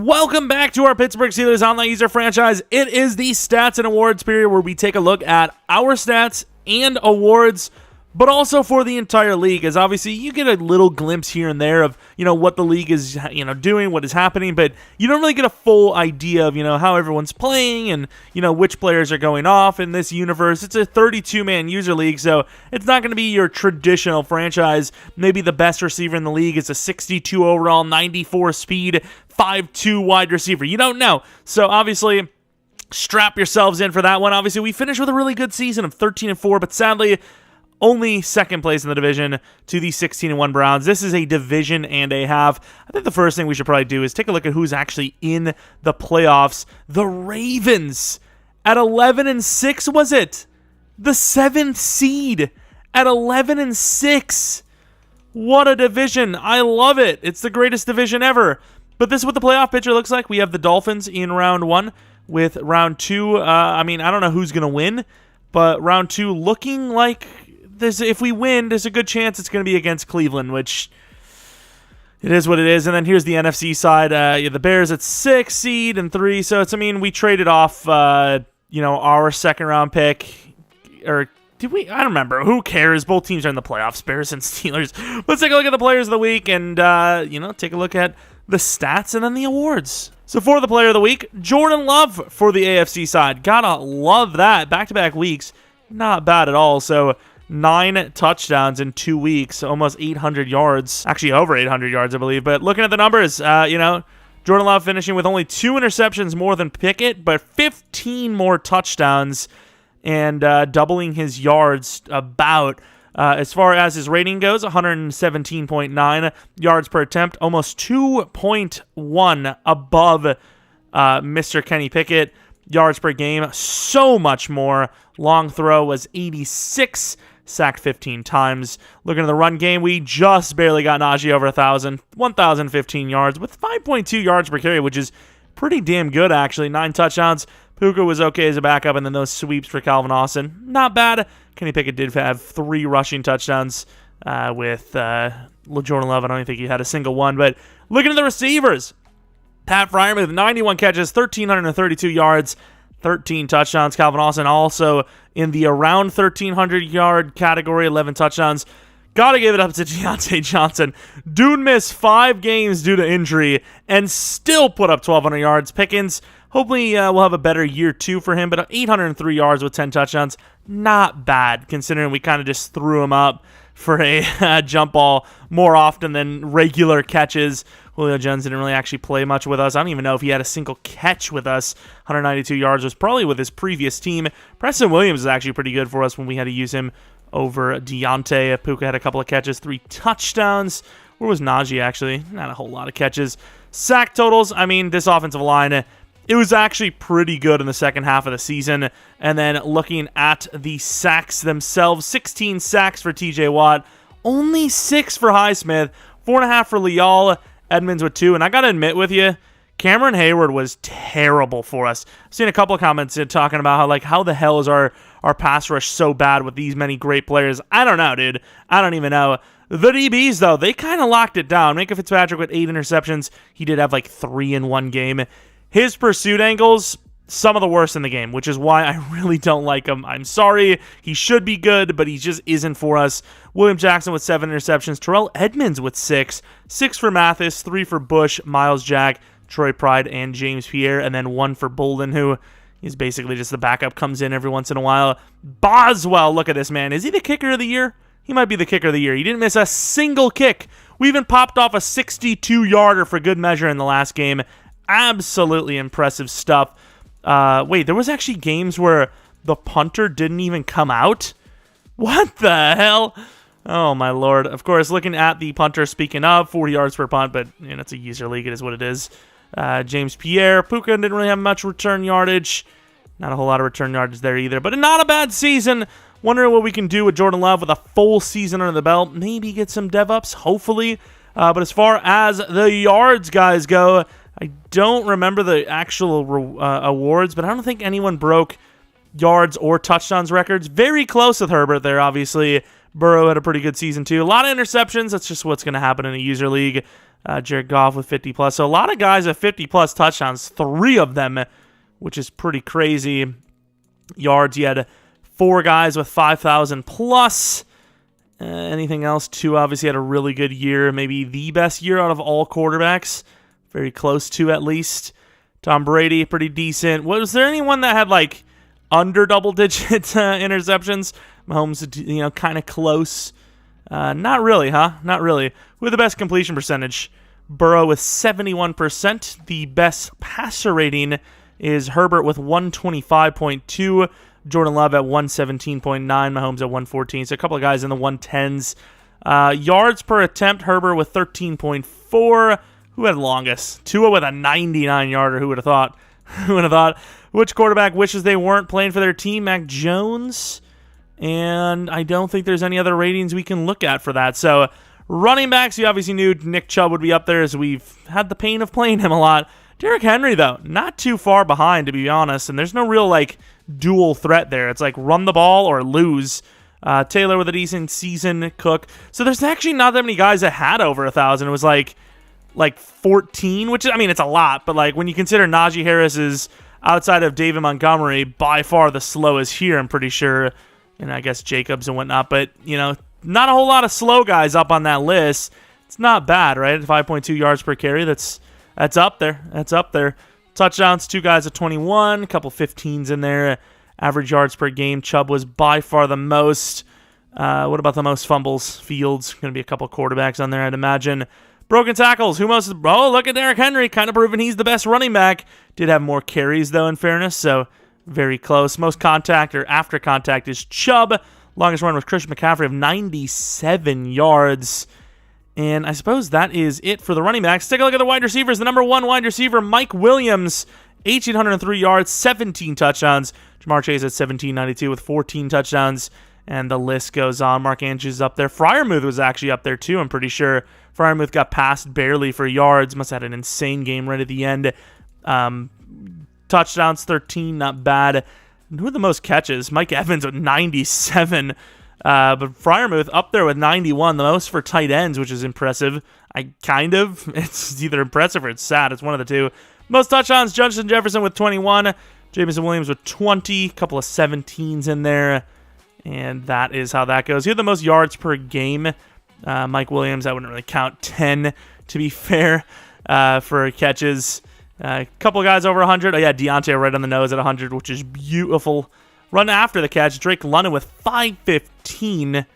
Welcome back to our Pittsburgh Steelers Online User Franchise. It is the Stats and Awards period where we take a look at our stats and awards, but also for the entire league, as obviously you get a little glimpse here and there of, what the league is, doing, what is happening, but you don't really get a full idea of, how everyone's playing and, which players are going off in this universe. It's a 32-man user league, so it's not going to be your traditional franchise. Maybe the best receiver in the league is a 62 overall, 94 speed, 5'2" wide receiver. You don't know. So obviously, strap yourselves in for that one. Obviously, we finished with a really good season of 13-4, but sadly, only second place in the division to the 16-1 Browns. This is a division and a half. I think the first thing we should probably do is take a look at who's actually in the playoffs. The Ravens at 11-6, was it? The 7th seed at 11-6. What a division. I love it. It's the greatest division ever. But this is what the playoff picture looks like. We have the Dolphins in round 1 with round 2. I don't know who's going to win, but round 2 looking like if we win, there's a good chance it's going to be against Cleveland, which it is what it is. And then here's the NFC side. The Bears at 6 seed and 3. So it's, we traded off, our second round pick, or did we? I don't remember. Who cares? Both teams are in the playoffs, Bears and Steelers. Let's take a look at the players of the week and, take a look at the stats and then the awards. So for the player of the week, Jordan Love for the AFC side. Gotta love that. Back-to-back weeks. Not bad at all. So 9 touchdowns in 2 weeks, almost 800 yards. Actually, over 800 yards, I believe. But looking at the numbers, Jordan Love finishing with only 2 interceptions more than Pickett, but 15 more touchdowns and doubling his yards about. As far as his rating goes, 117.9 yards per attempt, almost 2.1 above Mr. Kenny Pickett. Yards per game, so much more. Long throw was 86, sacked 15 times. Looking at the run game, we just barely got Najee over 1,015 yards with 5.2 yards per carry, which is pretty damn good, actually. 9 touchdowns. Puka was okay as a backup, and then those sweeps for Calvin Austin, not bad. Kenny Pickett did have 3 rushing touchdowns with Jordan Love. I don't think he had a single one. But looking at the receivers, Pat Freiermuth with 91 catches, 1,332 yards, 13 touchdowns. Calvin Austin also in the around 1,300-yard category, 11 touchdowns. Got to give it up to Deontay Johnson. Dude missed 5 games due to injury and still put up 1,200 yards. Pickens, hopefully we'll have a better year 2 for him, but 803 yards with 10 touchdowns. Not bad, considering we kind of just threw him up for a jump ball more often than regular catches. Julio Jones didn't really actually play much with us. I don't even know if he had a single catch with us. 192 yards was probably with his previous team. Preston Williams is actually pretty good for us when we had to use him over Deontay. Puka had a couple of catches, 3 touchdowns. Where was Najee, actually? Not a whole lot of catches. Sack totals, this offensive line, it was actually pretty good in the second half of the season. And then looking at the sacks themselves, 16 sacks for TJ Watt, only 6 for Highsmith, 4.5 for Leal, Edmonds with 2. And I got to admit with you, Cameron Hayward was terrible for us. I've seen a couple of comments talking about how the hell is our pass rush so bad with these many great players. I don't know, dude. I don't even know. The DBs, though, they kind of locked it down. Minka Fitzpatrick with 8 interceptions. He did have 3 in one game. His pursuit angles, some of the worst in the game, which is why I really don't like him. I'm sorry. He should be good, but he just isn't for us. William Jackson with 7 interceptions. Terrell Edmonds with 6. 6 for Mathis, 3 for Bush, Miles Jack, Troy Pride, and James Pierre, and then 1 for Bolden, who is basically just the backup, comes in every once in a while. Boswell, look at this man. Is he the kicker of the year? He might be the kicker of the year. He didn't miss a single kick. We even popped off a 62-yarder for good measure in the last game. Absolutely impressive stuff. Wait, there was actually games where the punter didn't even come out? What the hell? Oh, my Lord. Of course, looking at the punter, speaking of, 40 yards per punt, but it's a user league. It is what it is. James Pierre. Puka didn't really have much return yardage. Not a whole lot of return yardage there either, but not a bad season. Wondering what we can do with Jordan Love with a full season under the belt. Maybe get some dev ups, hopefully. But as far as the yards guys go, I don't remember the actual awards, but I don't think anyone broke yards or touchdowns records. Very close with Herbert there, obviously. Burrow had a pretty good season, too. A lot of interceptions. That's just what's going to happen in a user league. Jared Goff with 50+. So a lot of guys with 50+ touchdowns, 3 of them, which is pretty crazy. Yards, you had 4 guys with 5,000+. Anything else? 2 obviously had a really good year, maybe the best year out of all quarterbacks. Very close to, at least. Tom Brady, pretty decent. Was there anyone that had like under double-digit interceptions? Mahomes, kind of close. Not really, huh? Not really. Who had the best completion percentage? Burrow with 71%. The best passer rating is Herbert with 125.2. Jordan Love at 117.9. Mahomes at 114. So a couple of guys in the 110s. Yards per attempt, Herbert with 13.4. Who had longest? Tua with a 99-yarder. Who would have thought? Who would have thought? Which quarterback wishes they weren't playing for their team? Mac Jones. And I don't think there's any other ratings we can look at for that. So running backs, you obviously knew Nick Chubb would be up there as we've had the pain of playing him a lot. Derrick Henry, though, not too far behind, to be honest. And there's no real, dual threat there. It's like run the ball or lose. Taylor with a decent season. Cook. So there's actually not that many guys that had over 1,000. It was like 14, which, it's a lot. But, when you consider Najee Harris is, outside of David Montgomery, by far the slowest here, I'm pretty sure. And I guess Jacobs and whatnot. But, not a whole lot of slow guys up on that list. It's not bad, right? 5.2 yards per carry. That's up there. That's up there. Touchdowns, 2 guys at 21, a couple 15s in there. Average yards per game, Chubb was by far the most. What about the most fumbles? Fields, going to be a couple quarterbacks on there, I'd imagine. Broken tackles, who most? Oh, look at Derrick Henry, kind of proving he's the best running back. Did have more carries, though, in fairness, so very close. Most contact or after contact is Chubb. Longest run was Christian McCaffrey of 97 yards. And I suppose that is it for the running backs. Take a look at the wide receivers. The number 1 wide receiver, Mike Williams, 1,803 yards, 17 touchdowns. Jamar Chase at 1,792 with 14 touchdowns. And the list goes on. Mark Andrews is up there. Freiermuth was actually up there too, I'm pretty sure. Freiermuth got passed barely for yards. Must have had an insane game right at the end. Touchdowns, 13, not bad. And who are the most catches? Mike Evans with 97. But Freiermuth up there with 91, the most for tight ends, which is impressive. It's either impressive or it's sad. It's one of the two. Most touchdowns, Justin Jefferson with 21. Jameson Williams with 20. A couple of 17s in there. And that is how that goes. Who had the most yards per game? Mike Williams, I wouldn't really count 10, to be fair, for catches. A couple of guys over 100. Oh, yeah, Deontay right on the nose at 100, which is beautiful. Run after the catch, Drake London with 515.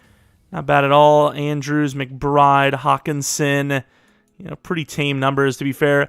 Not bad at all. Andrews, McBride, Hawkinson. Pretty tame numbers, to be fair.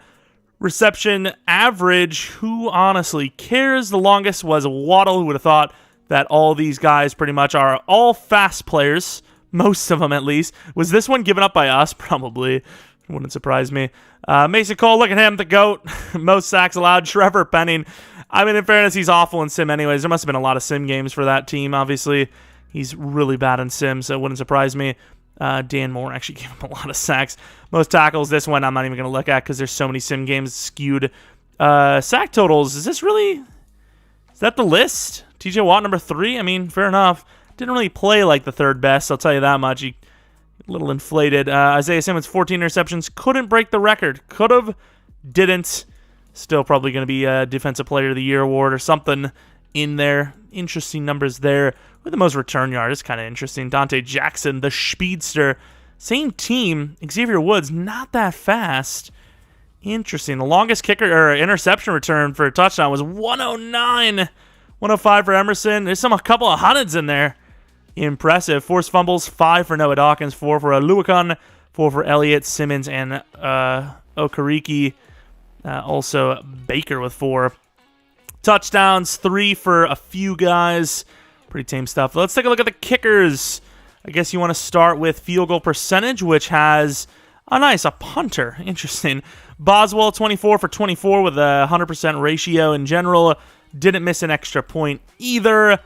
Reception average, who honestly cares? The longest was Waddle. Who would have thought that all these guys pretty much are all fast players? Most of them, at least. Was this one given up by us? Probably. Wouldn't surprise me. Mason Cole, look at him, the GOAT. Most sacks allowed. Trevor Penning. In fairness, he's awful in sim anyways. There must have been a lot of sim games for that team, obviously. He's really bad in sim, so it wouldn't surprise me. Dan Moore actually gave him a lot of sacks. Most tackles, this one I'm not even going to look at because there's so many sim games skewed. Sack totals, is that the list? TJ Watt, number 3? Fair enough. Didn't really play like the third best, I'll tell you that much. He a little inflated. Isaiah Simmons, 14 interceptions. Couldn't break the record. Could have, didn't. Still probably going to be a Defensive Player of the Year award or something in there. Interesting numbers there. With the most return yard, it's kind of interesting. Dante Jackson, the speedster. Same team. Xavier Woods, not that fast. Interesting. The longest kicker or interception return for a touchdown was 109. 105 for Emerson. There's a couple of hundreds in there. Impressive. Forced fumbles, 5 for Noah Dawkins, 4 for Aluakon, 4 for Elliott, Simmons, and Okariki. Also Baker with 4. Touchdowns, 3 for a few guys. Pretty tame stuff. Let's take a look at the kickers. I guess you want to start with field goal percentage, which has a punter. Interesting. Boswell, 24 for 24 with a 100% ratio in general. Didn't miss an extra point either.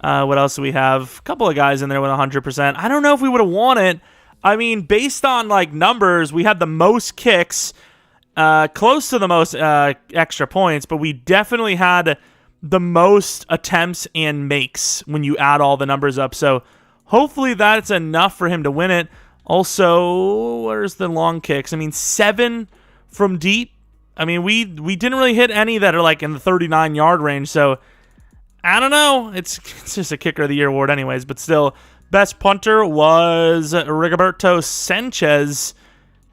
What else do we have? A couple of guys in there with 100%. I don't know if we would have won it. Based on numbers, we had the most kicks, close to the most extra points, but we definitely had the most attempts and makes when you add all the numbers up. So hopefully that's enough for him to win it. Also, where's the long kicks? I mean, 7 from deep. I mean, we didn't really hit any that are like in the 39-yard range, so I don't know. It's just a Kicker of the Year award anyways, but still, best punter was Rigoberto Sanchez.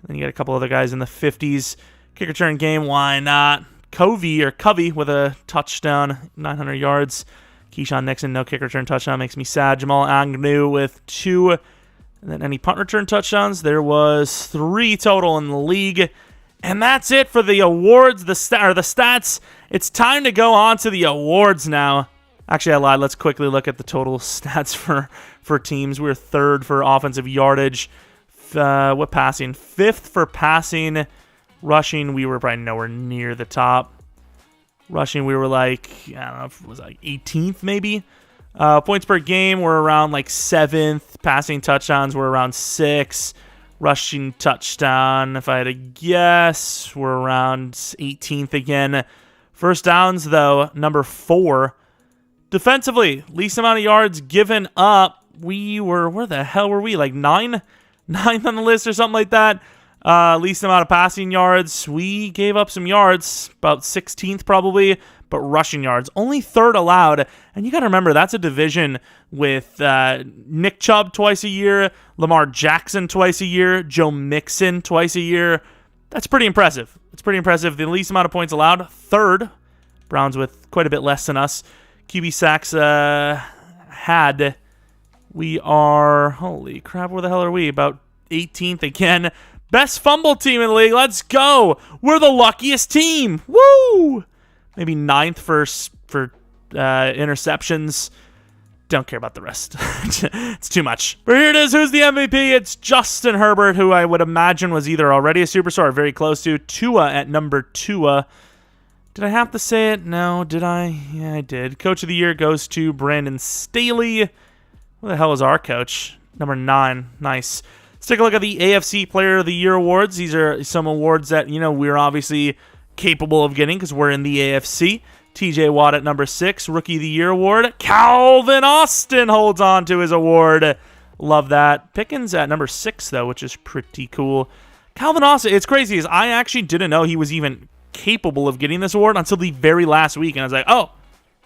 Then you got a couple other guys in the 50s. Kick return game, why not? Covey with a touchdown, 900 yards. Keyshawn Nixon, no kick return touchdown, makes me sad. Jamal Agnew with 2. And then any punt return touchdowns, there was 3 total in the league. And that's it for the awards, the stats. It's time to go on to the awards now. Actually, I lied. Let's quickly look at the total stats for teams. We're 3rd for offensive yardage. What passing? 5th for passing. Rushing, we were probably nowhere near the top. Rushing, we were like, I don't know if it was like 18th maybe. Points per game, we're around like 7th. Passing touchdowns, we're around 6. Rushing touchdown, if I had to guess, we're around 18th again. First downs, though, number 4. Defensively, least amount of yards given up. We were, where the hell were we? Like 9th on the list or something like that. Least amount of passing yards. We gave up some yards, about 16th probably, but rushing yards, only 3rd allowed. And you got to remember, that's a division with Nick Chubb twice a year, Lamar Jackson twice a year, Joe Mixon twice a year. That's pretty impressive. It's pretty impressive. The least amount of points allowed, 3rd. Browns with quite a bit less than us. QB sacks had. We are, holy crap, where the hell are we? About 18th again. Best fumble team in the league. Let's go. We're the luckiest team. Woo! Maybe 9th for interceptions. Don't care about the rest. It's too much. But here it is. Who's the MVP? It's Justin Herbert, who I would imagine was either already a superstar or very close to. Tua at number 2. Did I have to say it? No. Did I? Yeah, I did. Coach of the Year goes to Brandon Staley. Who the hell is our coach? Number 9. Nice. Let's take a look at the AFC Player of the Year awards. These are some awards that, we're obviously capable of getting because we're in the AFC. TJ Watt at number 6, Rookie of the Year award. Calvin Austin holds on to his award. Love that. Pickens at number 6, though, which is pretty cool. Calvin Austin, it's crazy, is I actually didn't know he was even capable of getting this award until the very last week, and I was like, oh,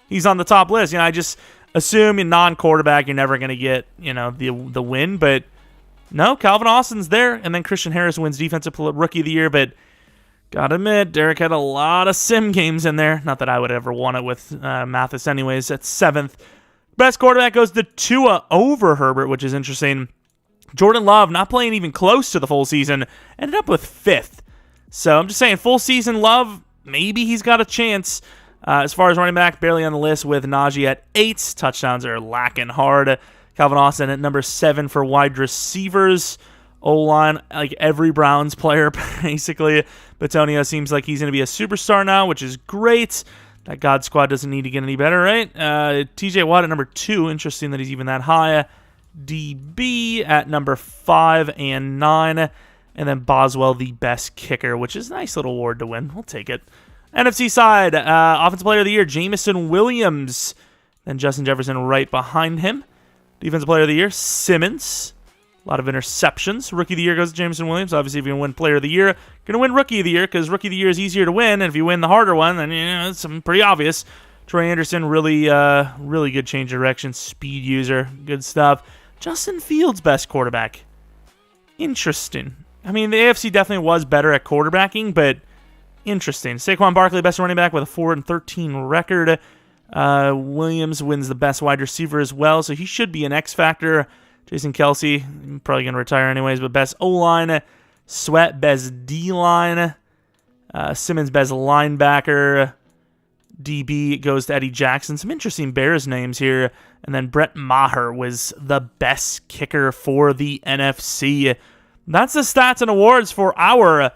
he's on the top list. I just assume in non-quarterback you're never going to get, the win, but no, Calvin Austin's there, and then Christian Harris wins Defensive Rookie of the Year, but gotta admit, Derek had a lot of sim games in there. Not that I would ever want it with Mathis anyways. At 7th. Best quarterback goes to Tua over Herbert, which is interesting. Jordan Love, not playing even close to the full season, ended up with 5th. So I'm just saying, full season Love, maybe he's got a chance. As far as running back, barely on the list with Najee at 8. Touchdowns are lacking hard. Calvin Austin at number 7 for wide receivers. O-line, like every Browns player, basically. Bitonio seems like he's going to be a superstar now, which is great. That God squad doesn't need to get any better, right? TJ Watt at number 2. Interesting that he's even that high. DB at number 5 and 9. And then Boswell, the best kicker, which is a nice little award to win. We'll take it. NFC side, Offensive Player of the Year, Jameson Williams. Then Justin Jefferson right behind him. Defensive Player of the Year, Simmons. A lot of interceptions. Rookie of the Year goes to Jameson Williams. Obviously, if you win Player of the Year, you're going to win Rookie of the Year because Rookie of the Year is easier to win. And if you win the harder one, then it's pretty obvious. Troy Anderson, really good change of direction. Speed user. Good stuff. Justin Fields, best quarterback. Interesting. I mean, the AFC definitely was better at quarterbacking, but interesting. Saquon Barkley, best running back with a 4-13 record. Williams wins the best wide receiver as well, so he should be an X factor. Jason Kelsey, probably going to retire anyways, but best O-line. Sweat, best D-line. Simmons, best linebacker. DB goes to Eddie Jackson. Some interesting Bears names here. And then Brett Maher was the best kicker for the NFC. That's the stats and awards for our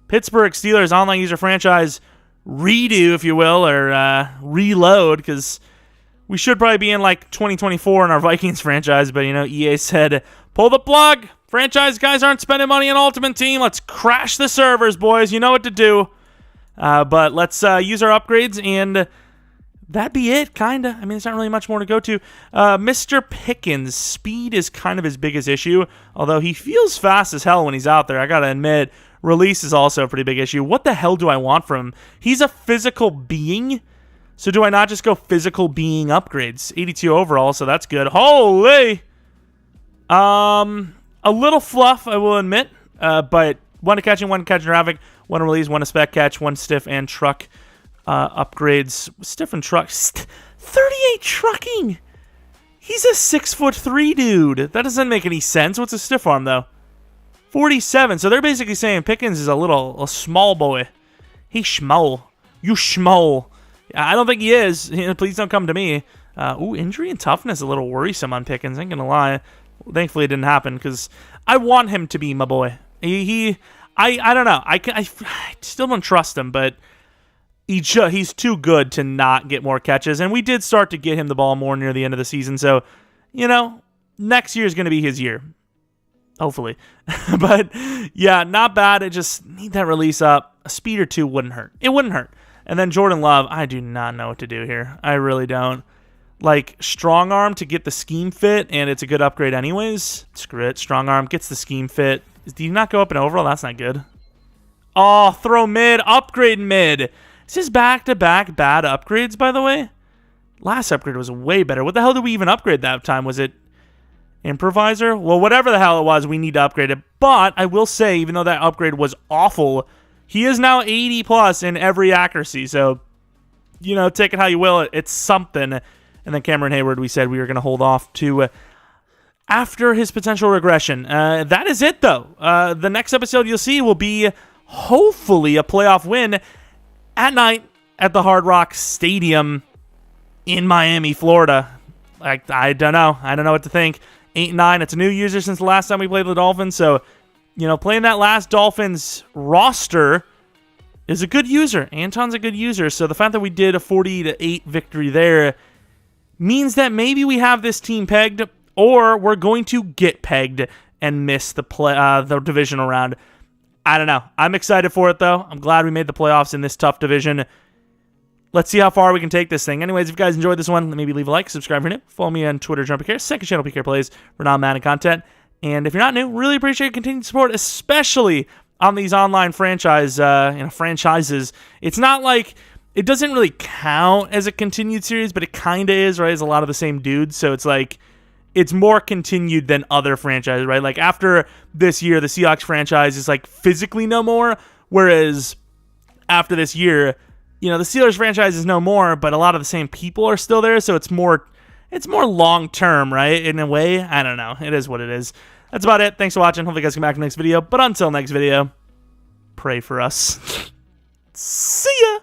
Pittsburgh Steelers online user franchise redo, if you will, or reload, because we should probably be in like 2024 in our Vikings franchise, but EA said, pull the plug. Franchise guys aren't spending money on Ultimate Team. Let's crash the servers, boys. You know what to do. But let's use our upgrades, and that'd be it, kind of. I mean, there's not really much more to go to. Mr. Pickens, speed is kind of his biggest issue, although he feels fast as hell when he's out there, I gotta admit. Release is also a pretty big issue. What the hell do I want from him? He's a physical being, so do I not just go physical being upgrades? 82 overall, so that's good. Holy! A little fluff, I will admit, but one to catching, one to catch traffic, one to release, one to spec catch, one stiff and truck upgrades. Stiff and truck. 38 trucking! He's a 6'3" dude. That doesn't make any sense. What's a stiff arm, though? 47. So they're basically saying Pickens is a small boy. He's schmole. You schmole. I don't think he is. Please don't come to me. Injury and toughness a little worrisome on Pickens. I ain't gonna lie. Thankfully, it didn't happen because I want him to be my boy. I don't know. I still don't trust him, but he's too good to not get more catches. And we did start to get him the ball more near the end of the season. So, next year is going to be his year. Hopefully. But, yeah, not bad. I just need that release up. A speed or two wouldn't hurt. It wouldn't hurt. And then Jordan Love, I do not know what to do here. I really don't. Like, strong arm to get the scheme fit, and it's a good upgrade anyways. Screw it. Strong arm gets the scheme fit. Do you not go up in overall? That's not good. Oh, throw mid. Upgrade mid. This is back-to-back bad upgrades, by the way. Last upgrade was way better. What the hell did we even upgrade that time? Was it improviser? Well, whatever the hell it was, we need to upgrade it. But I will say, even though that upgrade was awful, he is now 80 plus in every accuracy. So, take it how you will. It's something. And then Cameron Hayward, we said we were going to hold off to after his potential regression. That is it, though. The next episode you'll see will be hopefully a playoff win at night at the Hard Rock Stadium in Miami, Florida. I don't know. I don't know what to think. 8-9. It's a new user since the last time we played the Dolphins. So, playing that last Dolphins roster is a good user. Anton's a good user. So the fact that we did a 40-8 victory there means that maybe we have this team pegged, or we're going to get pegged and miss the divisional round. I don't know. I'm excited for it, though. I'm glad we made the playoffs in this tough division. Let's see how far we can take this thing. Anyways, if you guys enjoyed this one, maybe leave a like, subscribe if you're new. Follow me on Twitter, Jeromepkr. Second channel, PK Plays, for non-Madden content. And if you're not new, really appreciate your continued support, especially on these online franchises. It's not like it doesn't really count as a continued series, but it kind of is, right? It's a lot of the same dudes, so it's like it's more continued than other franchises, right? Like after this year, the Seahawks franchise is like physically no more, whereas after this year, the Steelers franchise is no more, but a lot of the same people are still there, so it's more long term, right? In a way, I don't know. It is what it is. That's about it. Thanks for watching. Hopefully you guys come back in the next video. But until next video, pray for us. See ya.